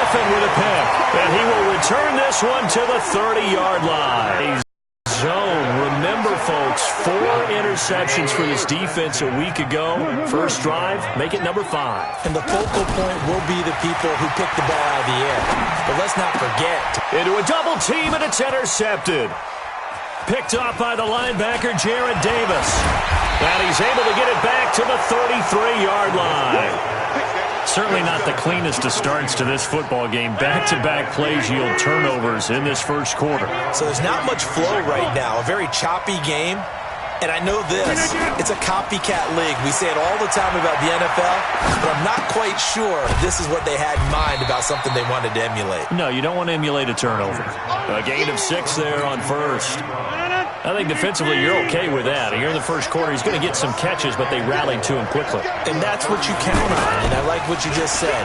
Griffin with a pick. And he will return this one to the 30-yard line. Zone. Remember, folks, 4 interceptions for this defense a week ago. First drive, make it number 5. And the focal point will be the people who pick the ball out of the air. But let's not forget. Into a double team, and it's intercepted. Picked off by the linebacker, Jared Davis. And he's able to get it back to the 33-yard line. Certainly not the cleanest of starts to this football game. Back-to-back plays yield turnovers in this first quarter. So there's not much flow right now. A very choppy game. And I know this. It's a copycat league. We say it all the time about the NFL, but I'm not quite sure this is what they had in mind about something they wanted to emulate. No, you don't want to emulate a turnover. A gain of 6 there on first. I think defensively you're okay with that. Here in the first quarter, he's going to get some catches, but they rallied to him quickly. And that's what you count on, and I like what you just said.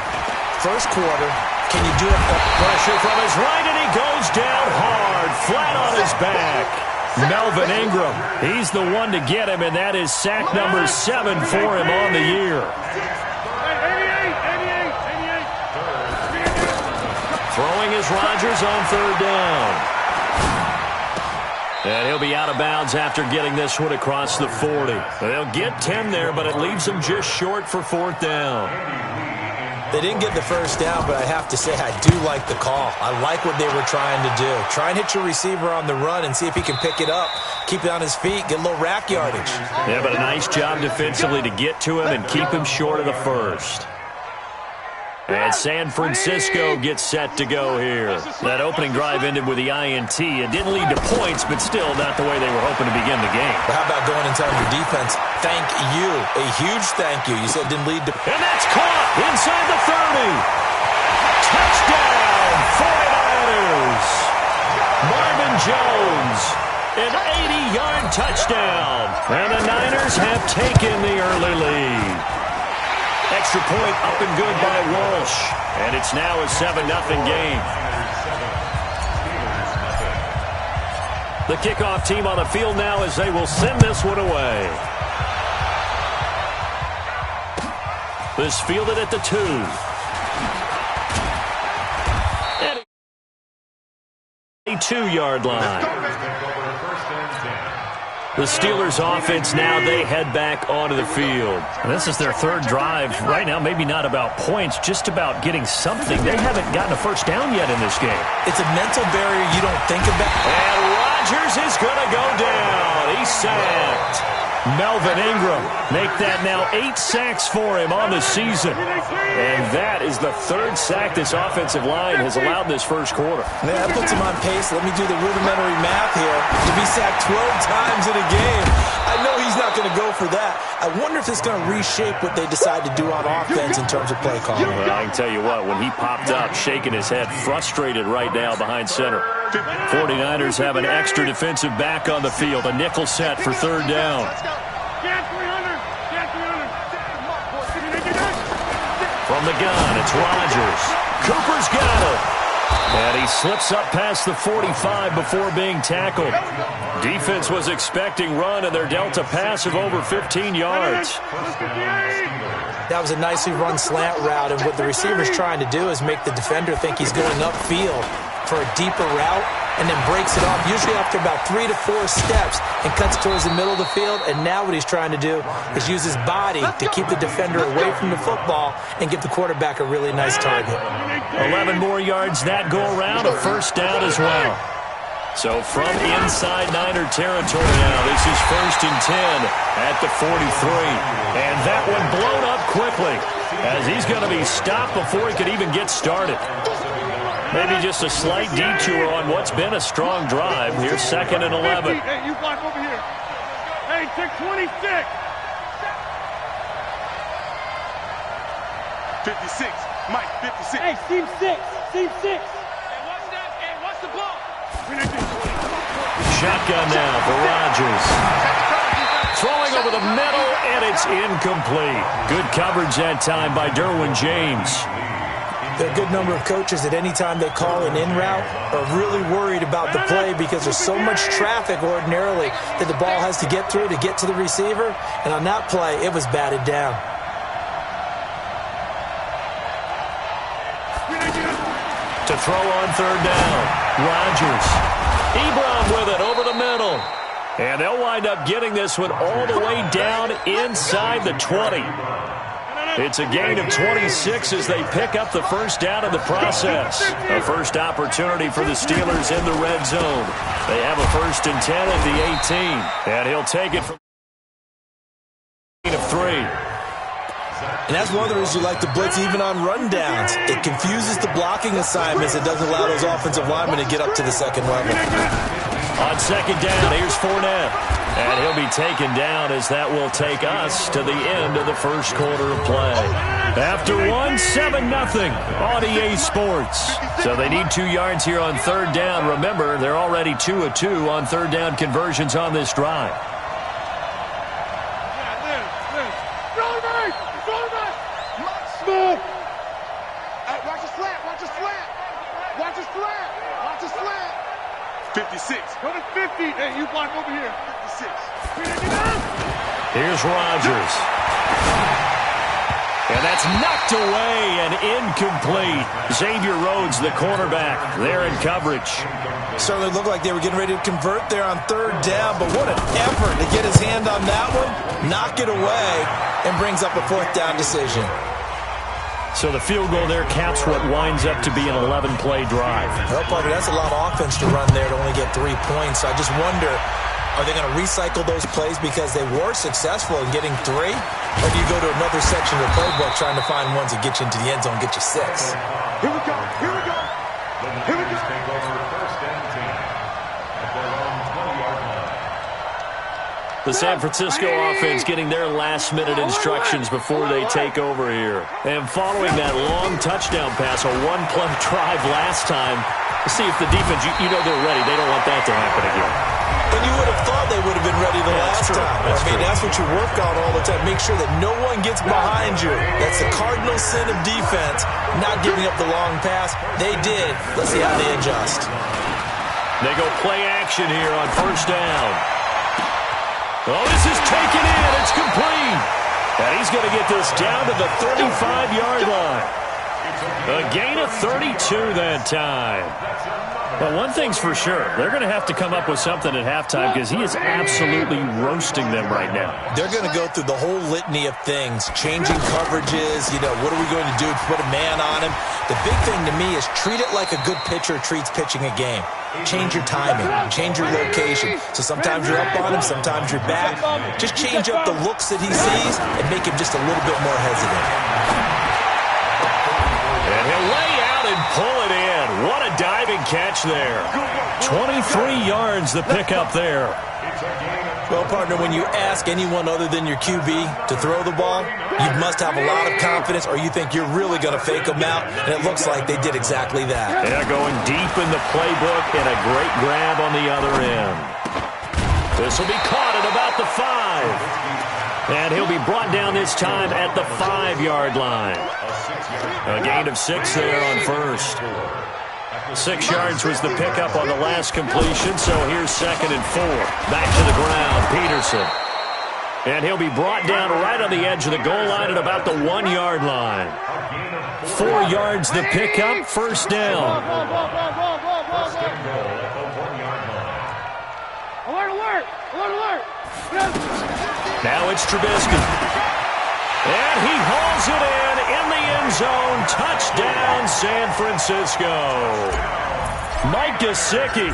First quarter, can you do it? Pressure from his right, and he goes down hard, flat on his back. Melvin Ingram, he's the one to get him, and that is sack number 7 for him on the year. Throwing is Rodgers on third down. And he'll be out of bounds after getting this one across the 40. They'll get 10 there, but it leaves them just short for fourth down. They didn't get the first down, but I have to say I do like the call. I like what they were trying to do. Try and hit your receiver on the run and see if he can pick it up, keep it on his feet, get a little rack yardage. Yeah, but a nice job defensively to get to him and keep him short of the first. And San Francisco gets set to go here. That opening drive ended with the INT. It didn't lead to points, but still not the way they were hoping to begin the game. But how about going and telling your defense, thank you, a huge thank you. You said it didn't lead to... And that's caught inside the 30. Touchdown, 49ers. Marvin Jones, an 80-yard touchdown. And the Niners have taken the early lead. Extra point up and good by Walsh. And it's now a 7-0 game. The kickoff team on the field now as they will send this one away. This fielded at the 2. 82-yard line. The Steelers offense now, they head back onto the field. And this is their third drive. Right now, maybe not about points, just about getting something. They haven't gotten a first down yet in this game. It's a mental barrier you don't think about. And Rodgers is going to go down. He's sacked. Melvin Ingram make that now 8 sacks for him on the season. And that is the 3rd sack this offensive line has allowed this first quarter. Yeah, that puts him on pace. Let me do the rudimentary math here. To be sacked 12 times in a game. I know he's not going to go for that. I wonder if it's going to reshape what they decide to do on offense in terms of play calling. Well, I can tell you what, when he popped up, shaking his head, frustrated right now behind center. 49ers have an extra defensive back on the field. A nickel set for third down. From the gun, it's Rodgers. Cooper's got it. And he slips up past the 45 before being tackled. Defense was expecting run, and they're dealt a pass of over 15 yards. That was a nicely run slant route, and what the receiver's trying to do is make the defender think he's going upfield for a deeper route, and then breaks it off, usually after about 3 to 4 steps, and cuts towards the middle of the field. And now what he's trying to do is use his body to keep the defender away from the football and give the quarterback a really nice target. 11 more yards that go around, a first down as well. So from inside Niner territory now, this is 1st and 10 at the 43. And that one blown up quickly as he's going to be stopped before he could even get started. Maybe just a slight detour on what's been a strong drive. Here's 2nd and 11. Hey, you block over here. Hey, check 26. 56. Mike, 56. Hey, team 6. Team 6. Hey, what's that? Hey, what's the ball? Shotgun now for Rodgers. Throwing over the middle, and it's incomplete. Good coverage that time by Derwin James. There are a good number of coaches that any time they call an in route are really worried about the play because there's so much traffic ordinarily that the ball has to get through to get to the receiver. And on that play, it was batted down. To throw on third down. Rodgers. Ebron with it over the middle. And they'll wind up getting this one all the way down inside the 20. It's a gain of 26 as they pick up the first down in the process. A first opportunity for the Steelers in the red zone. They have a 1st and 10 at the 18. And he'll take it from of 3. And that's one of the reasons you like to blitz even on rundowns. It confuses the blocking assignments. It doesn't allow those offensive linemen to get up to the second level. On second down, here's Fournette. And he'll be taken down as that will take us to the end of the first quarter of play. After one, 7-0 on EA Sports. So they need 2 yards here on third down. Remember, they're already 2 of 2 on third down conversions on this drive. Watch a slant. Watch a slant. Watch a slant. Watch a slant. 56. Go to 50. Hey, you block over here. 56. Here's Rodgers. And that's knocked away and incomplete. Xavier Rhodes, the cornerback, there in coverage. Certainly looked like they were getting ready to convert there on third down, but what an effort to get his hand on that one, knock it away, and brings up a 4th down decision. So the field goal there caps what winds up to be an 11-play drive. Well, Parker, that's a lot of offense to run there to only get 3 points. I just wonder, are they going to recycle those plays because they were successful in getting 3? Or do you go to another section of the playbook trying to find ones that get you into the end zone and get you 6? Here we go. Here we go. Here we go. Take over 1st and 10 at their own 20-yard line. The San Francisco offense getting their last-minute instructions before they take over here. And following that long touchdown pass, a 1-play drive last time, to see if the defense, you know they're ready. They don't want that to happen again. And you would have thought they would have been ready the last time. That's what you work on all the time. Make sure that no one gets behind you. That's the cardinal sin of defense, not giving up the long pass. They did. Let's see how they adjust. They go play action here on 1st down. Oh, this is taken in. It's complete. And he's going to get this down to the 35-yard line. A gain of 32 that time. Well, one thing's for sure. They're going to have to come up with something at halftime because he is absolutely roasting them right now. They're going to go through the whole litany of things, changing coverages, what are we going to do to put a man on him? The big thing to me is treat it like a good pitcher treats pitching a game. Change your timing, change your location. So sometimes you're up on him, sometimes you're back. Just change up the looks that he sees and make him just a little bit more hesitant. And he'll lay out and pull it in. What a diving catch there. 23 yards the pickup there. Well, partner, when you ask anyone other than your QB to throw the ball, you must have a lot of confidence or you think you're really going to fake them out, and it looks like they did exactly that. Yeah, going deep in the playbook and a great grab on the other end. This will be caught at about the 5. And he'll be brought down this time at the 5-yard line. A gain of 6 there on 1st. 6 yards was the pickup on the last completion, so here's 2nd and 4. Back to the ground, Peterson. And he'll be brought down right on the edge of the goal line at about the 1-yard line. 4 yards the pickup, 1st down. Alert, alert! Alert, alert! Now it's Trubisky. And he hauls it in the end zone. Touchdown, San Francisco. Mike Gesicki,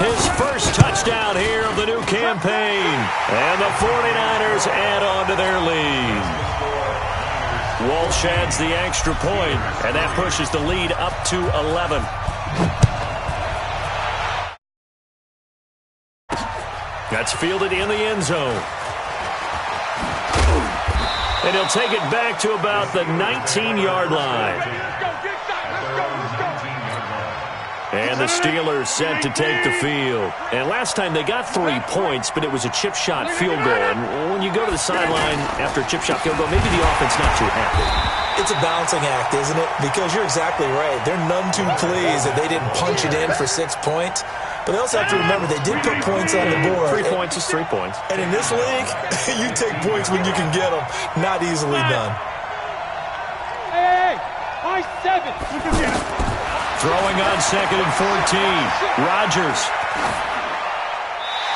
his first touchdown here of the new campaign. And the 49ers add on to their lead. Walsh adds the extra point, and that pushes the lead up to 11. That's fielded in the end zone. And he'll take it back to about the 19-yard line. And the Steelers set to take the field. And last time they got 3 points, but it was a chip shot field goal. And when you go to the sideline after a chip shot field goal, maybe the offense not too happy. It's a balancing act, isn't it? Because you're exactly right. They're none too pleased that they didn't punch it in for 6 points. But they also have to remember they did put points on the board. 3 points is 3 points. And in this league, you take points when you can get them. Not easily done. Hey, I 7. Throwing on 2nd and 14. Rodgers.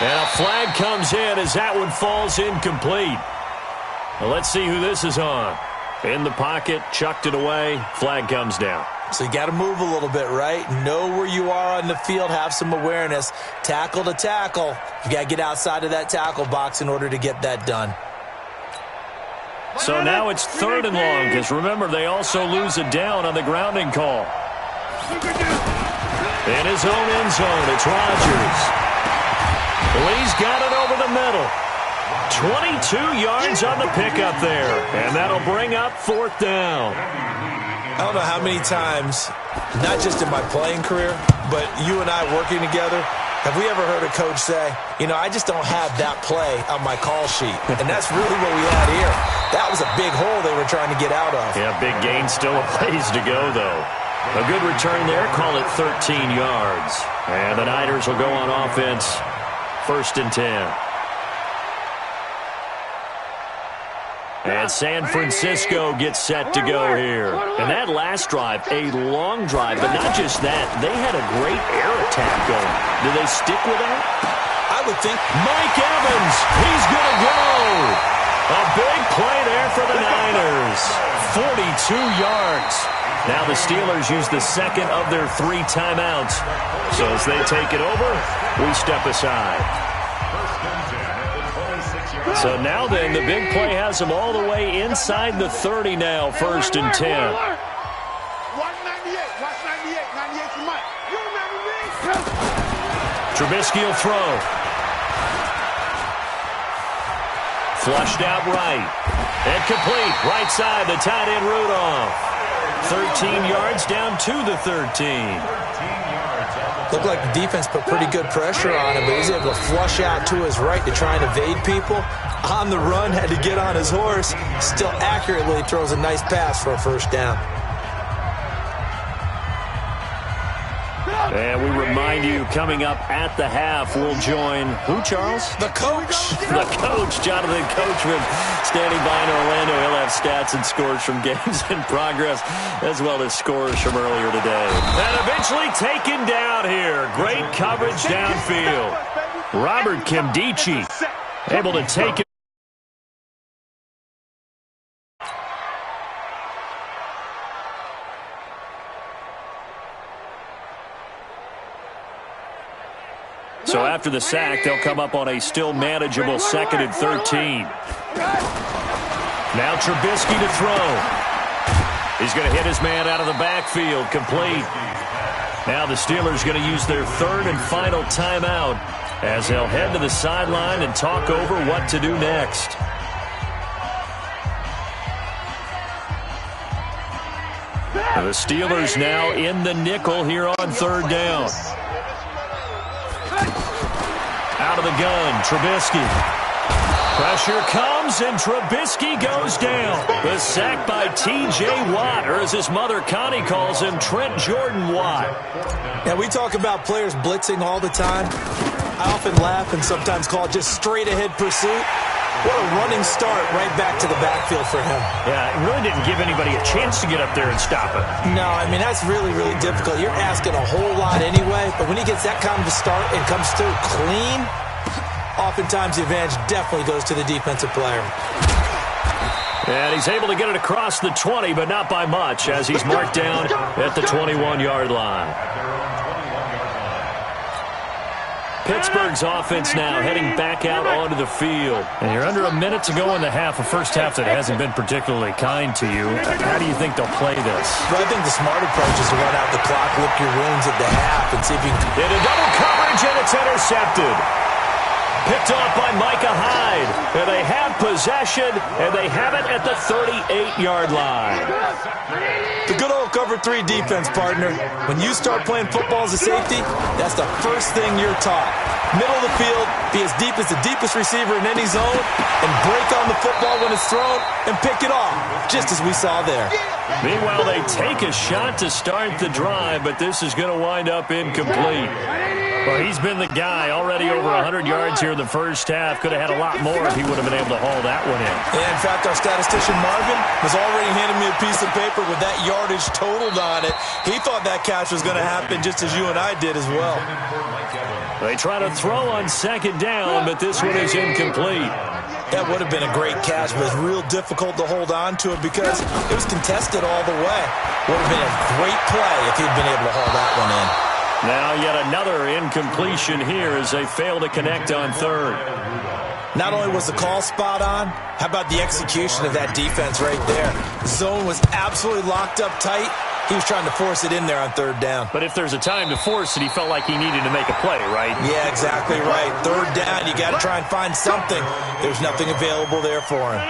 And a flag comes in as that one falls incomplete. Well, let's see who this is on. In the pocket, chucked it away, flag comes down. So you got to move a little bit, right? Know where you are on the field, have some awareness. Tackle to tackle. You got to get outside of that tackle box in order to get that done. So now it's 3rd and long, because remember, they also lose a down on the grounding call. In his own end zone, it's Rodgers. Well, he's got it over the middle. 22 yards on the pickup there, and that'll bring up 4th down. I don't know how many times, not just in my playing career, but you and I working together, have we ever heard a coach say, you know, I just don't have that play on my call sheet. And that's really what we had here. That was a big hole they were trying to get out of. Yeah, big gain, still a ways to go, though. A good return there, call it 13 yards. And the Niners will go on offense, 1st and 10. And San Francisco gets set to go here. And that last drive, a long drive, but not just that. They had a great air attack going. Do they stick with that? I would think. Mike Evans, he's going to go. A big play there for the Niners. 42 yards. Now the Steelers use the 2nd of their 3 timeouts. So as they take it over, we step aside. So now then, the big play has them all the way inside the 30 now, 1st and 10. Watch 98. Watch 98. 98 for Mike. You remember me? Trubisky will throw. Flushed out right. And complete. Right side, the tight end Rudolph. 13 yards down to the 13. Looked like the defense put pretty good pressure on him, but he's able to flush out to his right to try and evade people. On the run, had to get on his horse. Still accurately throws a nice pass for a 1st down. And we remind you, coming up at the half, we'll join who, Charles? The coach. The coach, Jonathan Coachman, standing by in Orlando. He'll have stats and scores from games in progress, as well as scores from earlier today. And eventually taken down here. Great coverage downfield. Robert Kimdichie able to take it. So after the sack, they'll come up on a still manageable 2nd and 13. Now Trubisky to throw. He's going to hit his man out of the backfield, complete. Now the Steelers going to use their 3rd and final timeout as they'll head to the sideline and talk over what to do next. The Steelers now in the nickel here on 3rd down. Out of the gun, Trubisky. Pressure comes, and Trubisky goes down. The sack by T.J. Watt, or as his mother Connie calls him, Trent Jordan Watt. Yeah, we talk about players blitzing all the time. I often laugh and sometimes call it just straight-ahead pursuit. What a running start right back to the backfield for him. Yeah, it really didn't give anybody a chance to get up there and stop it. No, I mean, that's really, really difficult. You're asking a whole lot anyway, but when he gets that kind of a start and comes through clean, oftentimes the advantage definitely goes to the defensive player. And he's able to get it across the 20, but not by much, as he's marked down at the 21-yard line. Pittsburgh's offense now heading back out onto the field. And you're under a minute to go in the half, a first half that hasn't been particularly kind to you. How do you think they'll play this? Well, I think the smart approach is to run out the clock, lick your wounds at the half, and see if you can... Into double coverage, and it's intercepted. Picked off by Micah Hyde. And they have possession, and they have it at the 38-yard line. The good old cover 3 defense, partner. When you start playing football as a safety, that's the first thing you're taught. Middle of the field, be as deep as the deepest receiver in any zone, and break on the football when it's thrown, and pick it off, just as we saw there. Meanwhile, they take a shot to start the drive, but this is going to wind up incomplete. Well, he's been the guy already over 100 yards here in the first half. Could have had a lot more if he would have been able to haul that one in. Yeah, in fact, our statistician Marvin was already handing me a piece of paper with that yardage totaled on it. He thought that catch was going to happen just as you and I did as well. They try to throw on second down, but this one is incomplete. That would have been a great catch, but it's real difficult to hold on to it because it was contested all the way. Would have been a great play if he'd been able to haul that one in. Now yet another incompletion here as they fail to connect on third. Not only was the call spot on, how about the execution of that defense right there? The zone was absolutely locked up tight. He was trying to force it in there on third down. But if there's a time to force it, he felt like he needed to make a play, right? Yeah, exactly right. Third down, you got to try and find something. There's nothing available there for him.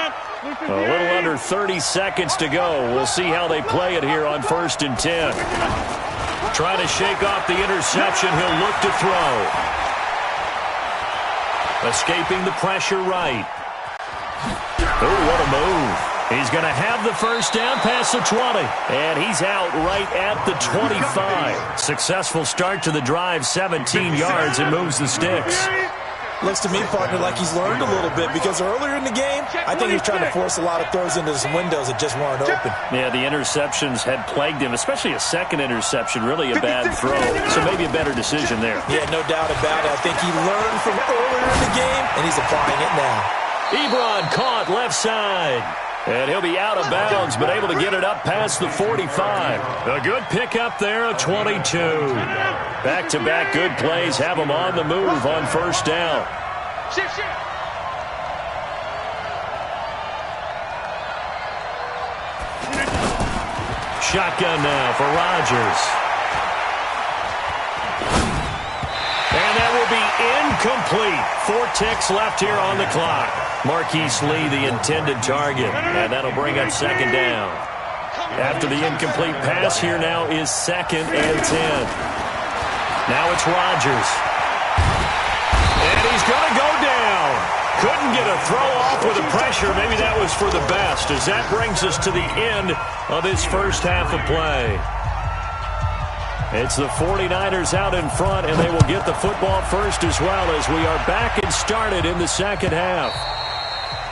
A little under 30 seconds to go. We'll see how they play it here on 1st and 10. Trying to shake off the interception. He'll look to throw. Escaping the pressure right. Oh, what a move. He's going to have the first down past the 20. And he's out right at the 25. Successful start to the drive, 17 yards, and moves the sticks. Looks to me, partner, like he's learned a little bit because earlier in the game, I think he was trying to force a lot of throws into some windows that just weren't open. Yeah, the interceptions had plagued him, especially a second interception, really a bad throw. So maybe a better decision there. Yeah, no doubt about it. I think he learned from earlier in the game, and he's applying it now. Ebron caught left side. And he'll be out of bounds, but able to get it up past the 45. A good pickup there, a 22. Back-to-back good plays have him on the move on first down. Shotgun now for Rodgers. And that will be incomplete. 4 ticks left here on the clock. Marquise Lee, the intended target, and that'll bring up second down. After the incomplete pass, here now is 2nd and 10. Now it's Rodgers. And he's going to go down. Couldn't get a throw off with the pressure. Maybe that was for the best, as that brings us to the end of this first half of play. It's the 49ers out in front, and they will get the football first as well as we are back and started in the second half.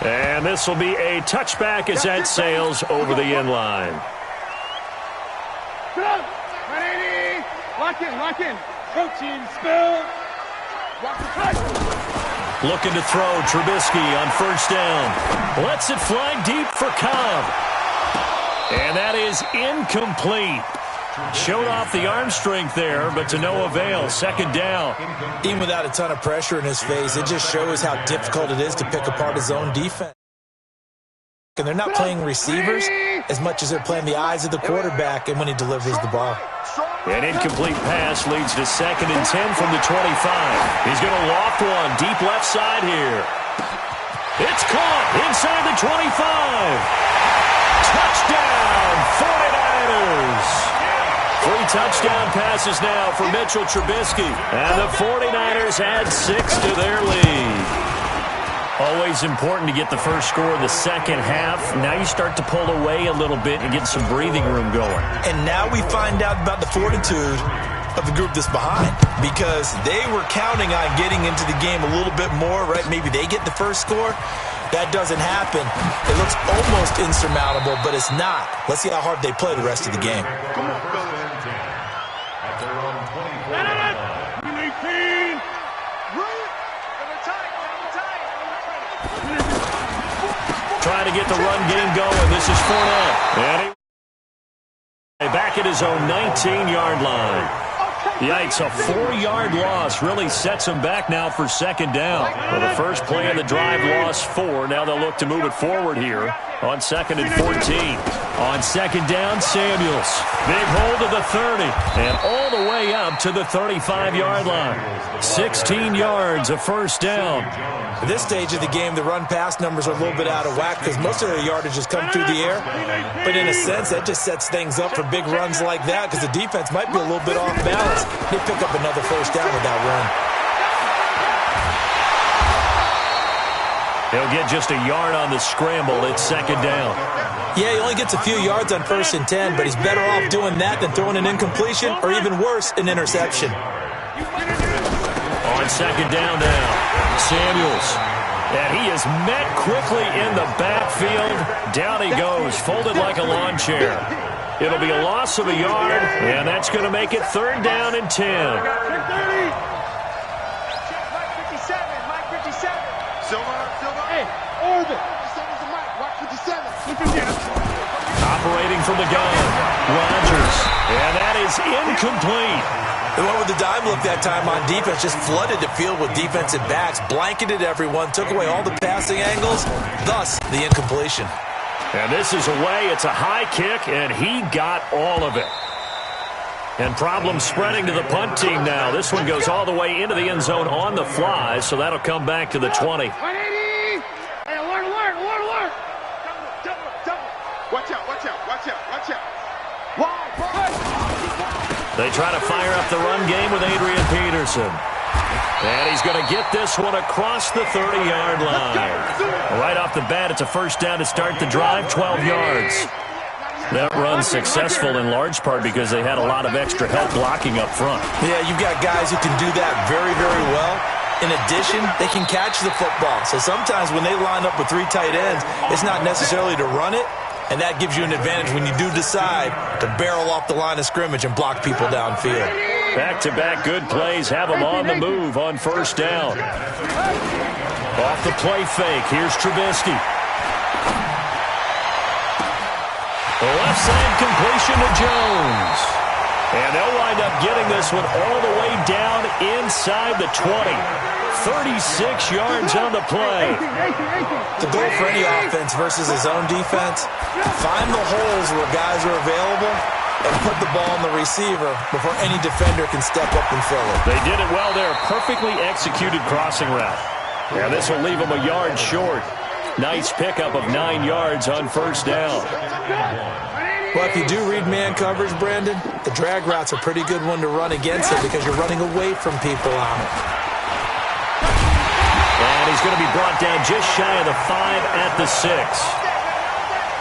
And this will be a touchback as that sails over the end line. Lock in. Protein spill. Looking to throw Trubisky on first down. Lets it fly deep for Cobb. And that is incomplete. Showed off the arm strength there, but to no avail. Second down. Even without a ton of pressure in his face, it just shows how difficult it is to pick apart his own defense. And they're not playing receivers as much as they're playing the eyes of the quarterback and when he delivers the ball. An incomplete pass leads to 2nd and 10 from the 25. He's going to loft one deep left side here. It's caught inside the 25. Touchdown, 49ers. 3 touchdown passes now for Mitchell Trubisky. And the 49ers add 6 to their lead. Always important to get the first score in the second half. Now you start to pull away a little bit and get some breathing room going. And now we find out about the fortitude of the group that's behind, because they were counting on getting into the game a little bit more, right? Maybe they get the first score. That doesn't happen. It looks almost insurmountable, but it's not. Let's see how hard they play the rest of the game. Trying to get the run game going. This is Fournette. And back at his own 19-yard line. Yikes, a 4-yard loss really sets him back now for second down. Well, the first play of the drive lost 4. Now they'll look to move it forward here on 2nd and 14. On second down, Samuels. Big hold to the 30 and all the way up to the 35-yard line. 16 yards, a first down. At this stage of the game, the run-pass numbers are a little bit out of whack because most of their yardage has come through the air. But in a sense, that just sets things up for big runs like that because the defense might be a little bit off balance. They pick up another first down with that run. He'll get just a yard on the scramble. It's second down. Yeah, he only gets a few yards on 1st and 10, but he's better off doing that than throwing an incompletion or even worse, an interception. On second down now, Samuels. And he is met quickly in the backfield. Down he goes, folded like a lawn chair. It'll be a loss of a yard, and that's going to make it 3rd down and 10. Operating from the gun, Rodgers. And that is incomplete. They went with the dime look that time on defense, just flooded the field with defensive backs, blanketed everyone, took away all the passing angles, thus the incompletion. And this is away. It's a high kick, and he got all of it. And problems spreading to the punt team now. This one goes all the way into the end zone on the fly, so that'll come back to the 20. 180! Hey, alert! Watch out. They try to fire up the run game with Adrian Peterson. And he's going to get this one across the 30-yard line. Right off the bat, it's a first down to start the drive, 12 yards. That run's successful in large part because they had a lot of extra help blocking up front. Yeah, you've got guys who can do that very, very well. In addition, they can catch the football. So sometimes when they line up with 3 tight ends, it's not necessarily to run it, and that gives you an advantage when you do decide to barrel off the line of scrimmage and block people downfield. Back-to-back good plays have them on the move on first down. Off the play fake, here's Trubisky. The left side completion to Jones. And they'll wind up getting this one all the way down inside the 20. 36 yards on the play. The goal for any offense versus his own defense, find the holes where guys are available and put the ball on the receiver before any defender can step up and fill it. They did it well there. Perfectly executed crossing route. And this will leave them a yard short. Nice pickup of 9 yards on first down. Well, if you do read man coverage, Brandon, the drag route's a pretty good one to run against it because you're running away from people on it. And he's going to be brought down just shy of the 5 at the 6.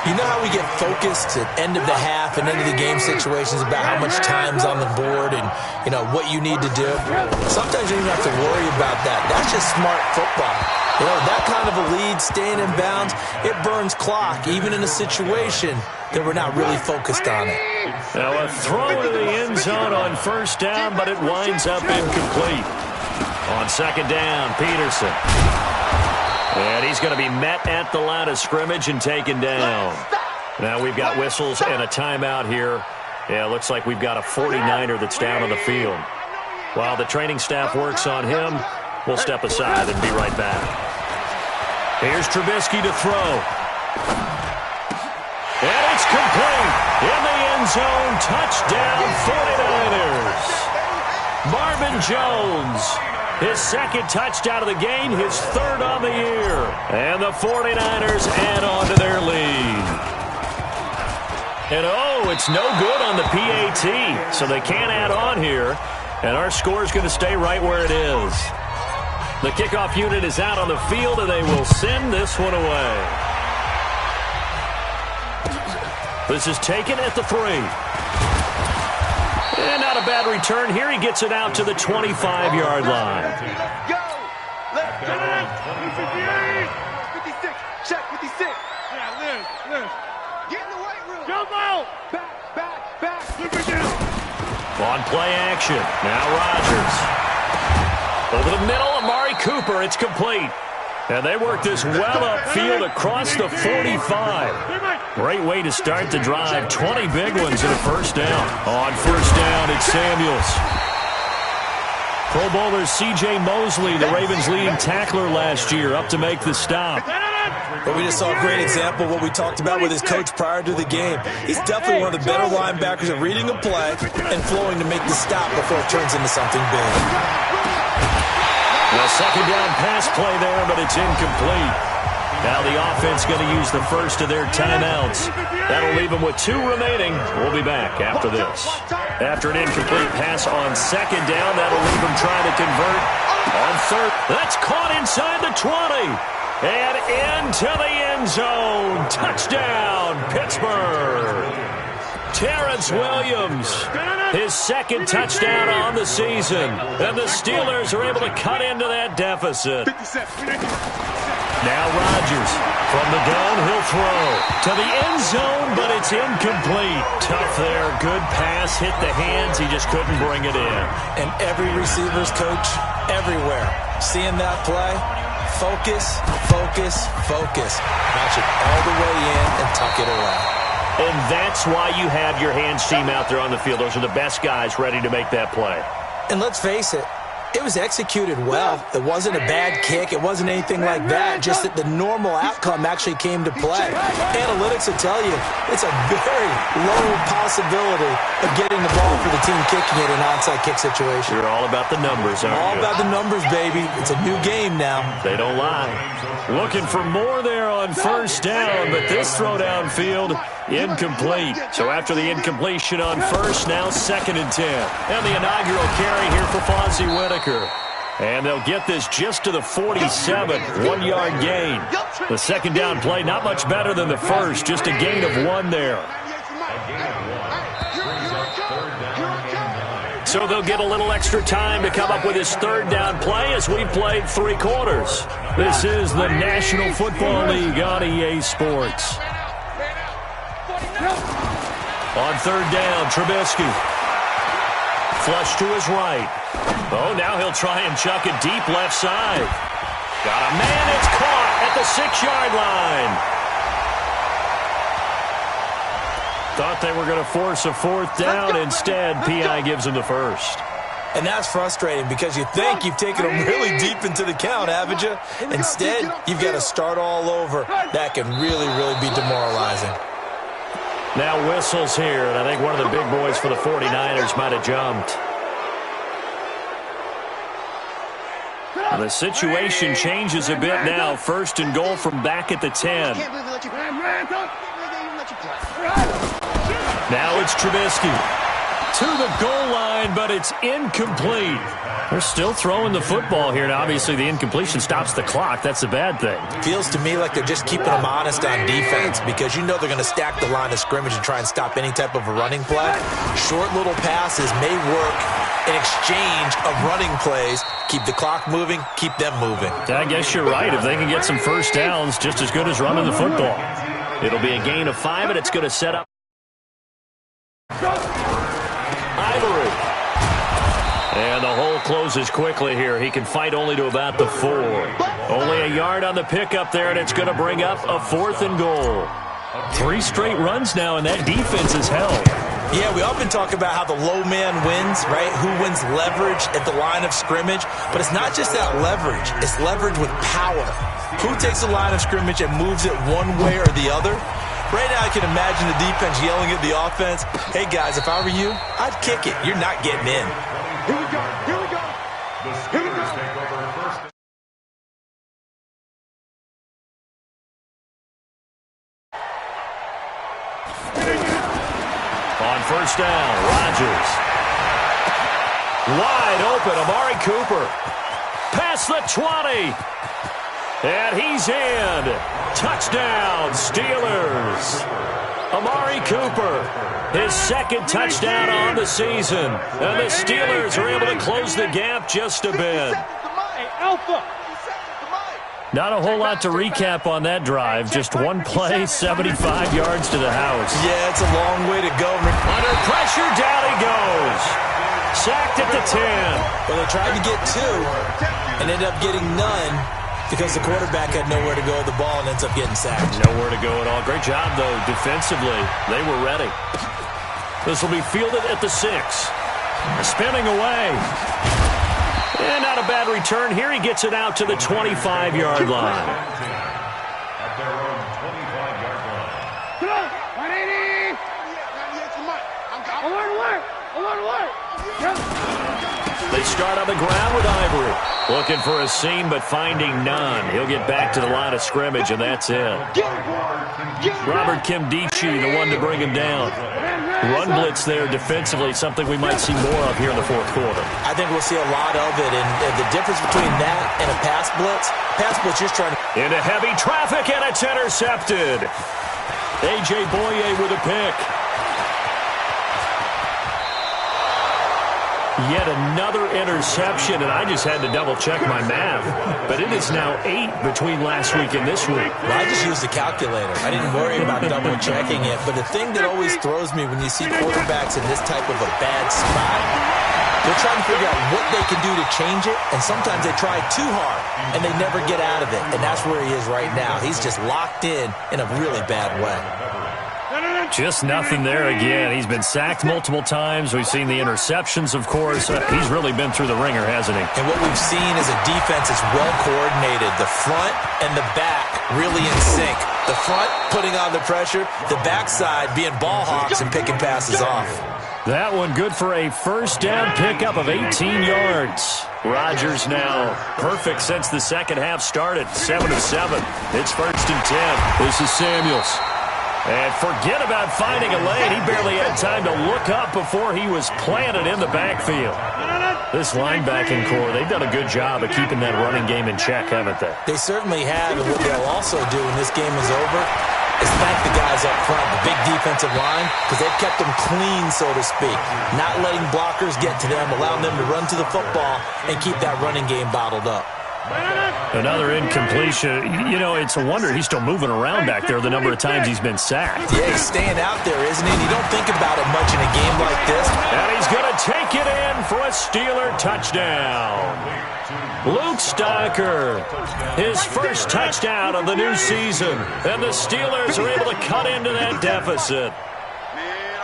You know how we get focused at end of the half and end of the game situations about how much time's on the board and, you know, what you need to do? Sometimes you don't even have to worry about that. That's just smart football. You know, that kind of a lead, staying in bounds, it burns clock, even in a situation that we're not really focused on it. Now a throw to the end zone on first down, but it winds up incomplete. On second down, Peterson. And he's going to be met at the line of scrimmage and taken down. Now we've got whistles and a timeout here. Yeah, it looks like we've got a 49er that's down on the field. While the training staff works on him, we'll step aside and be right back. Here's Trubisky to throw. And it's complete. In the end zone, touchdown 49ers. Marvin Jones. His second touchdown of the game, his 3rd on the year. And the 49ers add on to their lead. And oh, it's no good on the PAT, so they can't add on here. And our score is going to stay right where it is. The kickoff unit is out on the field, and they will send this one away. This is taken at the 3. And not a bad return here. He gets it out to the 25-yard line. Go! Let's go! 56. Check 56. Yeah, Liz. Get in the weight room. Jump out. Back. On play action. Now Rodgers. Over the middle, Amari Cooper. It's complete. And they work this well upfield across the 45. Great way to start the drive. 20 big ones and a first down. On first down, it's Samuels. Pro Bowler C.J. Mosley, the Ravens' leading tackler last year, up to make the stop. But we just saw a great example of what we talked about with his coach prior to the game. He's definitely one of the better linebackers at reading a play and flowing to make the stop before it turns into something big. The second down pass play there, but it's incomplete. Now the offense going to use the first of their timeouts. That'll leave them with 2 remaining. We'll be back after this. After an incomplete pass on second down, that'll leave them trying to convert on third. That's caught inside the 20. And into the end zone. Touchdown, Pittsburgh. Terrence Williams, his second touchdown on the season. And the Steelers are able to cut into that deficit. Now Rodgers from the gun, he'll throw to the end zone, but it's incomplete. Tough there, good pass, hit the hands, he just couldn't bring it in. And every receiver's coach, everywhere, seeing that play, focus, focus, focus. Match it all the way in and tuck it away. And that's why you have your hands team out there on the field. Those are the best guys ready to make that play. And let's face it, it was executed well. It wasn't a bad kick. It wasn't anything like that. Just that the normal outcome actually came to play. Analytics will tell you it's a very low possibility of getting the ball for the team kicking it in an onside kick situation. You're all about the numbers, aren't you? All about the numbers, baby. It's a new game now. They don't lie. Looking for more there on first down, but this throw downfield, incomplete. So after the incompletion on first, now 2nd and 10. And the inaugural carry here for Fonzie Whitaker. And they'll get this just to the 47, 1-yard gain. The second down play, not much better than the first, just a gain of 1 there. So they'll get a little extra time to come up with his third down play as we've played 3 quarters. This is the National Football League on EA Sports. On third down, Trubisky. Flush to his right. Oh, now he'll try and chuck it deep left side. Got a man, it's caught at the 6-yard line. Thought they were going to force a 4th down. Instead, P.I. gives him the first. And that's frustrating because you think you've taken them really deep into the count, haven't you? Instead, you've got to start all over. That can really, really be demoralizing. Now whistles here, and I think one of the big boys for the 49ers might have jumped. The situation changes a bit now. 1st and goal from back at the 10. Now it's Trubisky to the goal line, but it's incomplete. They're still throwing the football here, and obviously the incompletion stops the clock. That's a bad thing. Feels to me like they're just keeping them honest on defense because you know they're going to stack the line of scrimmage and try and stop any type of a running play. Short little passes may work in exchange of running plays. Keep the clock moving, keep them moving. I guess you're right. If they can get some first downs, just as good as running the football. It'll be a gain of 5, and it's going to set up Ivory. And the hole closes quickly here. He can fight only to about the 4. Only a yard on the pickup there, and it's going to bring up a 4th and goal. 3 straight runs now, and that defense is held. Yeah, we often talk about how the low man wins, right? Who wins leverage at the line of scrimmage. But it's not just that leverage. It's leverage with power. Who takes the line of scrimmage and moves it one way or the other? Right now, I can imagine the defense yelling at the offense, hey, guys, if I were you, I'd kick it. You're not getting in. Here we go. Here we go. Here we go. Take over first. On first down, Rodgers. Wide open, Amari Cooper. Past the 20. And he's in. Touchdown, Steelers. Amari Cooper, his 2nd touchdown on the season. And the Steelers are able to close the gap just a bit. Not a whole lot to recap on that drive. Just one play, 75 yards to the house. Yeah, it's a long way to go. Under pressure, down he goes. Sacked at the 10. Well, they tried to get 2 and ended up getting none because the quarterback had nowhere to go with the ball and ends up getting sacked. Nowhere to go at all. Great job, though, defensively. They were ready. This will be fielded at the 6. Spinning away. And not a bad return here. He gets it out to the 25-yard line. At their own 25-yard line. They start on the ground with Ivory. Looking for a seam, but finding none. He'll get back to the line of scrimmage, and that's it. Robert Kimdichie, the one to bring him down. Run blitz there defensively, something we might see more of here in the 4th quarter. I think we'll see a lot of it, and the difference between that and a pass blitz just trying to... Into heavy traffic, and it's intercepted. A.J. Boye with a pick. Yet another interception, and I just had to double-check my math. But it is now 8 between last week and this week. Well, I just used a calculator. I didn't worry about double-checking it. But the thing that always throws me when you see quarterbacks in this type of a bad spot, they're trying to figure out what they can do to change it, and sometimes they try too hard, and they never get out of it. And that's where he is right now. He's just locked in a really bad way. Just nothing there again. He's been sacked multiple times. We've seen the interceptions, of course. He's really been through the ringer, hasn't he? And what we've seen is a defense that's well-coordinated. The front and the back really in sync. The front putting on the pressure, the backside being ball hawks and picking passes off. That one good for a first down pickup of 18 yards. Rodgers now perfect since the second half started. 7 of 7. It's 1st and 10. This is Samuels. And forget about finding a lane. He barely had time to look up before he was planted in the backfield. This linebacking core, they've done a good job of keeping that running game in check, haven't they? They certainly have, and what they'll also do when this game is over is thank the guys up front, the big defensive line, because they've kept them clean, so to speak. Not letting blockers get to them, allowing them to run to the football and keep that running game bottled up. Another incompletion. You know, it's a wonder he's still moving around back there the number of times he's been sacked. Yeah, he's staying out there, isn't he? And you don't think about it much in a game like this. And he's going to take it in for a Steeler touchdown. Luke Stocker, his first touchdown of the new season. And the Steelers are able to cut into that deficit.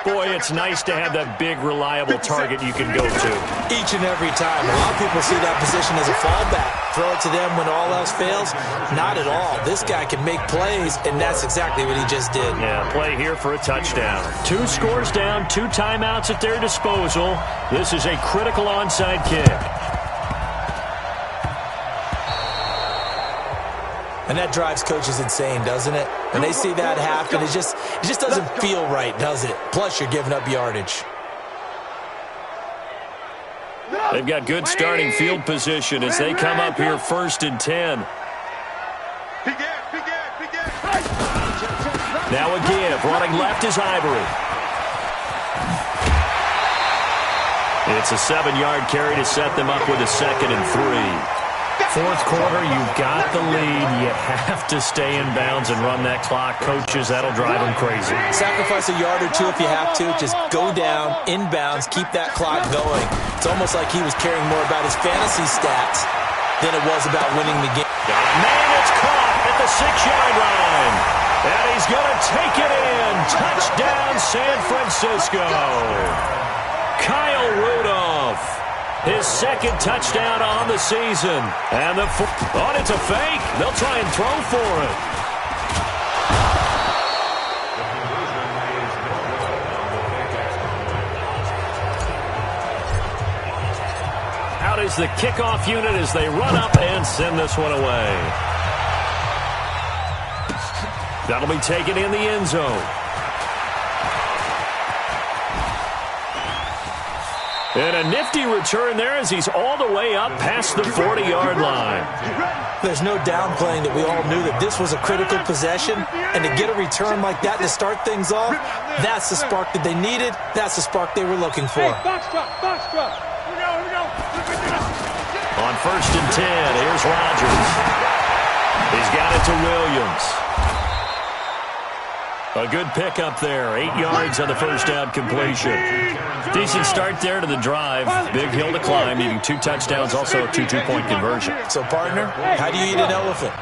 Boy, it's nice to have that big, reliable target you can go to. Each and every time. A lot of people see that position as a fallback. Throw it to them when all else fails. Not at all. This guy can make plays, and that's exactly what he just did. Yeah, play here for a touchdown. 2 scores down, 2 timeouts at their disposal. This is a critical onside kick. And that drives coaches insane, doesn't it? When they see that happen, it just doesn't feel right, does it? Plus, you're giving up yardage. They've got good starting field position as they come up here 1st and 10. Now a give. Running left is Ivory. It's a 7-yard carry to set them up with a 2nd and 3. 4th quarter, you've got the lead. You have to stay in bounds and run that clock. Coaches, that'll drive them crazy. Sacrifice a yard or 2 if you have to. Just go down, inbounds, keep that clock going. It's almost like he was caring more about his fantasy stats than it was about winning the game. Man, it's caught at the 6-yard line. And he's going to take it in. Touchdown, San Francisco. Kyle Rudolph. His 2nd touchdown on the season. And it's a fake. They'll try and throw for it. Out is the kickoff unit as they run up and send this one away. That'll be taken in the end zone. And a nifty return there as he's all the way up past the 40-yard line. There's no downplaying that we all knew that this was a critical possession, and to get a return like that to start things off, that's the spark that they needed. That's the spark they were looking for. Box drop. Here we go. On 1st and 10, here's Rodgers. He's got it to Williams. A good pickup there. 8 yards on the first down completion. Decent start there to the drive. Big hill to climb, needing 2 touchdowns, also a 2 two-point conversion. So, partner, how do you eat an elephant?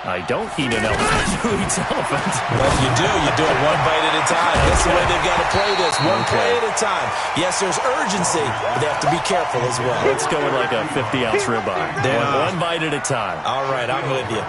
I don't eat an elephant. Who eats elephants? Well, you do. You do it one bite at a time. That's the way they've got to play this. One play at a time. Yes, there's urgency, but they have to be careful as well. Let's go with like a 50-ounce ribeye. One bite at a time. All right, I'm with you.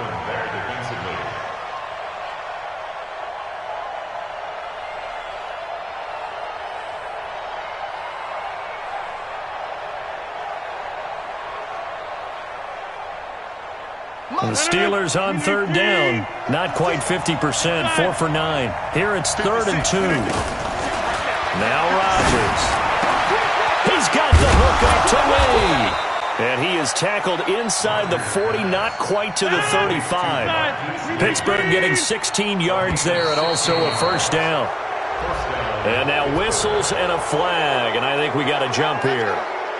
And the Steelers on 3rd down. Not quite 50%, 4 for 9. Here it's 3rd and 2. Now Rodgers. He's got the hook up to Lee. And he is tackled inside the 40, not quite to the 35. Pittsburgh getting 16 yards there and also a first down. And now whistles and a flag, and I think we got a jump here.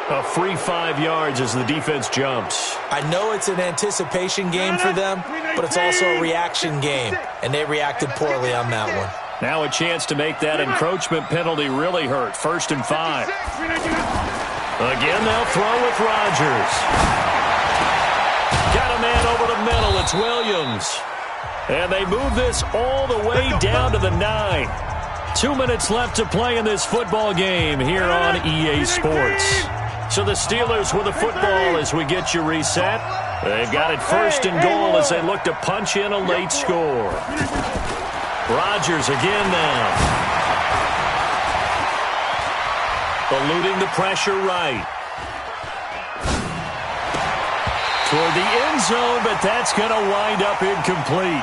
A free 5 yards as the defense jumps. I know it's an anticipation game for them, but it's also a reaction game, and they reacted poorly on that one. Now a chance to make that encroachment penalty really hurt. 1st and 5. Again, they'll throw with Rodgers. Got a man over the middle. It's Williams. And they move this all the way down to the 9. 2 minutes left to play in this football game here on EA Sports. So the Steelers with the football as we get you reset. They've got it 1st and goal as they look to punch in a late score. Rodgers again now. Eluding the pressure right. Toward the end zone, but that's going to wind up incomplete.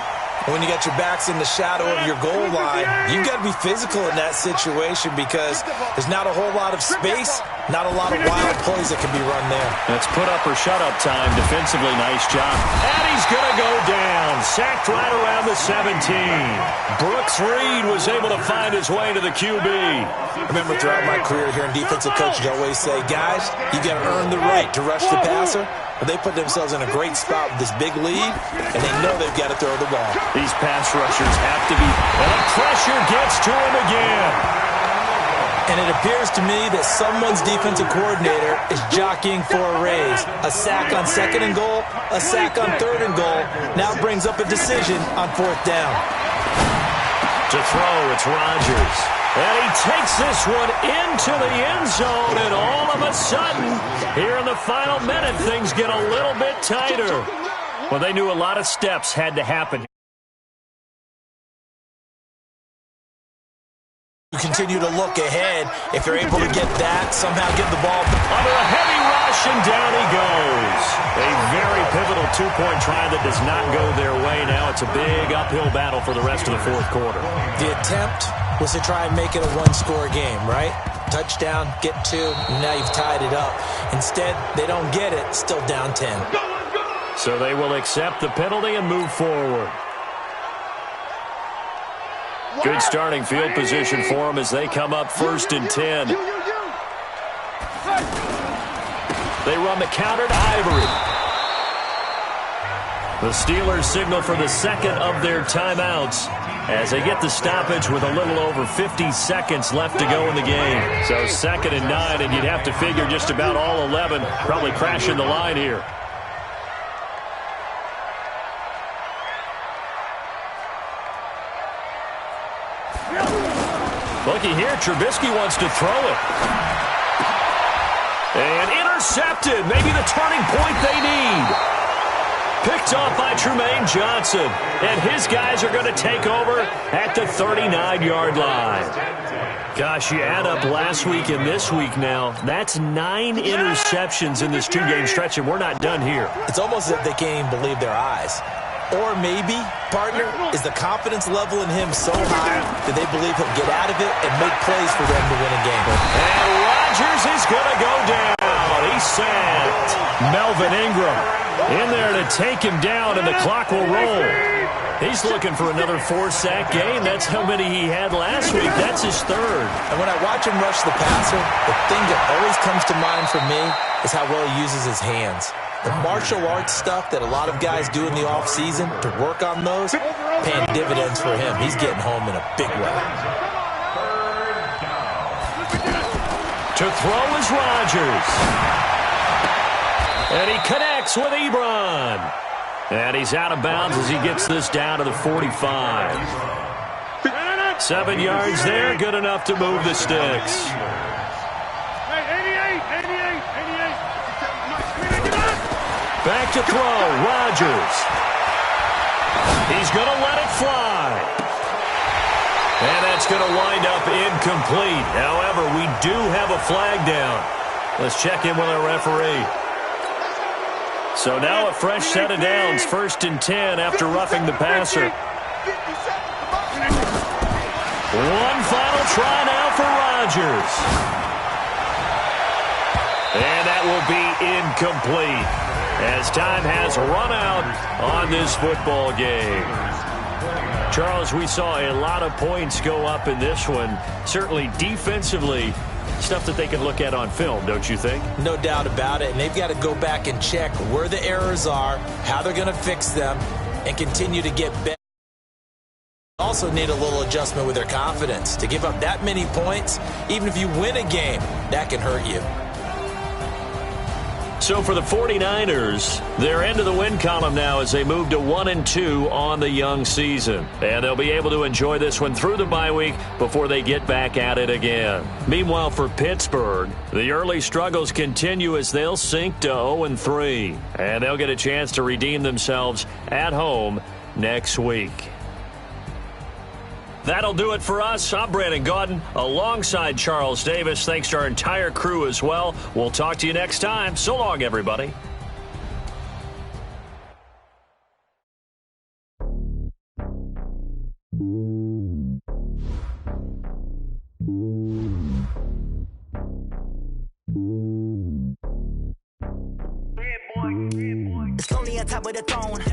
When you got your backs in the shadow of your goal line, you've got to be physical in that situation because there's not a whole lot of space, not a lot of wild plays that can be run there. That's put up or shut up time. Defensively, nice job. And he's going to go down. Sacked right around the 17. Brooks Reed was able to find his way to the QB. I remember throughout my career here in defensive coaching, I always say, guys, you got to earn the right to rush the passer. But they put themselves in a great spot with this big lead, and they know they've got to throw the ball. These pass rushers have to be, and the pressure gets to him again. And it appears to me that someone's defensive coordinator is jockeying for a raise. A sack on 2nd and goal, a sack on 3rd and goal, now brings up a decision on 4th down. To throw, it's Rodgers. And he takes this one into the end zone, and all of a sudden, here in the final minute, things get a little bit tighter. Well, they knew a lot of steps had to happen. You continue to look ahead. If you're able to get that, somehow get the ball under a heavy rush, and down he goes. A very pivotal 2-point try that does not go their way. Now it's a big uphill battle for the rest of the 4th quarter. The attempt was to try and make it a 1-score game, right? Touchdown, get 2, and now you've tied it up. Instead, they don't get it, still down 10. So they will accept the penalty and move forward. Good starting field position for them as they come up 1st and 10. They run the counter to Ivory. The Steelers signal for the 2nd of their timeouts as they get the stoppage with a little over 50 seconds left to go in the game. So 2nd and 9, and you'd have to figure just about all 11 probably crashing the line here. Looky here, Trubisky wants to throw it. And intercepted. Maybe the turning point they need. Picked off by Trumaine Johnson. And his guys are going to take over at the 39-yard line. Gosh, you add up last week and this week now. That's 9 interceptions in this 2-game stretch, and we're not done here. It's almost as if they can't even believe their eyes. Or maybe, partner, is the confidence level in him so high that they believe he'll get out of it and make plays for them to win a game. And Rodgers is going to go down. He's sacked. Melvin Ingram in there to take him down, and the clock will roll. He's looking for another 4-sack game. That's how many he had last week. That's his 3rd. And when I watch him rush the passer, the thing that always comes to mind for me is how well he uses his hands. The martial arts stuff that a lot of guys do in the offseason to work on those, paying dividends for him. He's getting home in a big way. To throw is Rodgers. And he connects with Ebron. And he's out of bounds as he gets this down to the 45. 7 yards there, good enough to move the sticks. Back to throw, Rodgers. He's going to let it fly. And that's going to wind up incomplete. However, we do have a flag down. Let's check in with our referee. So now a fresh set of downs, 1st and 10 after roughing the passer. One final try now for Rodgers. And that will be incomplete as time has run out on this football game. Charles, we saw a lot of points go up in this one. Certainly defensively, stuff that they can look at on film, don't you think? No doubt about it. And they've got to go back and check where the errors are, how they're going to fix them, and continue to get better. Also need a little adjustment with their confidence. To give up that many points, even if you win a game, that can hurt you. So for the 49ers, they're into the win column now as they move to 1-2 on the young season. And they'll be able to enjoy this one through the bye week before they get back at it again. Meanwhile, for Pittsburgh, the early struggles continue as they'll sink to 0-3. And they'll get a chance to redeem themselves at home next week. That'll do it for us. I'm Brandon Gaudin alongside Charles Davis. Thanks to our entire crew as well. We'll talk to you next time. So long, everybody. Slowly on top of the throne.